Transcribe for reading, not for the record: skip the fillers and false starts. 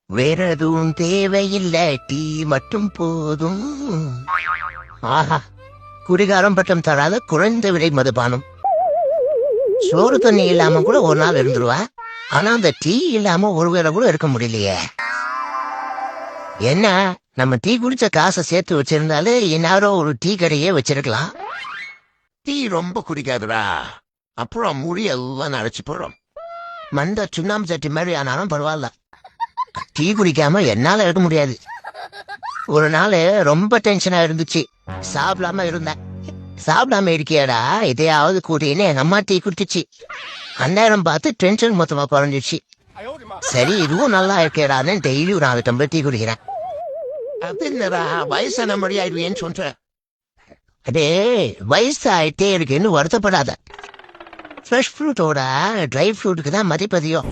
வேற எதுவும் தேவையில்லை, டீ மட்டும் போதும். ஆஹா, குடிகாரம் பட்டம் தராத குறைந்த விலை மதுபானம். சோறு தண்ணி இல்லாம கூட ஒரு நாள் இருந்துருவா, ஆனா அந்த டீ இல்லாம ஒரு வேளை கூட இருக்க முடியலையே. என்ன, நம்ம டீ குடிச்ச காசை சேர்த்து வச்சிருந்தாலே இந்நேரம் ஒரு டீ கடையே வச்சிருக்கலாம். டீ ரொம்ப குடிக்காதுடா, அப்புறம் முடி எல்லாம் அடைச்சு போறோம். மந்த சுண்ணாம்பு சட்டி மாதிரி ஆனாலும் பரவாயில்ல, டீ குடிக்காம என்னால இருக்க முடியாது. ஒரு நாள் ரொம்ப டென்ஷனா இருந்துச்சு, சாப்பிடாம இருந்தேன். சாப்பிடாம இருக்கியாடா, இதையாவது கூட்டின்னு எங்க அம்மா டீ குடிச்சிச்சு. அந்நேரம் பார்த்து டென்ஷன் மொத்தமா குறைஞ்சிச்சு. சரி, இதுவும் நல்லா இருக்கேடான்னு டெய்லி ஒரு 4 டம்ளர் டீ குடிக்கிறேன். அது என்னடா, வயசான மொழி ஆயிடுவேன்னு சொல்றேன். அடே, வயசு ஆயிட்டே இருக்குன்னு வருத்தப்படாத. ஃப்ரெஷ் ஃப்ரூட்டோட ட்ரை ஃப்ரூட்டுக்கு தான் மதிப்பதியம்.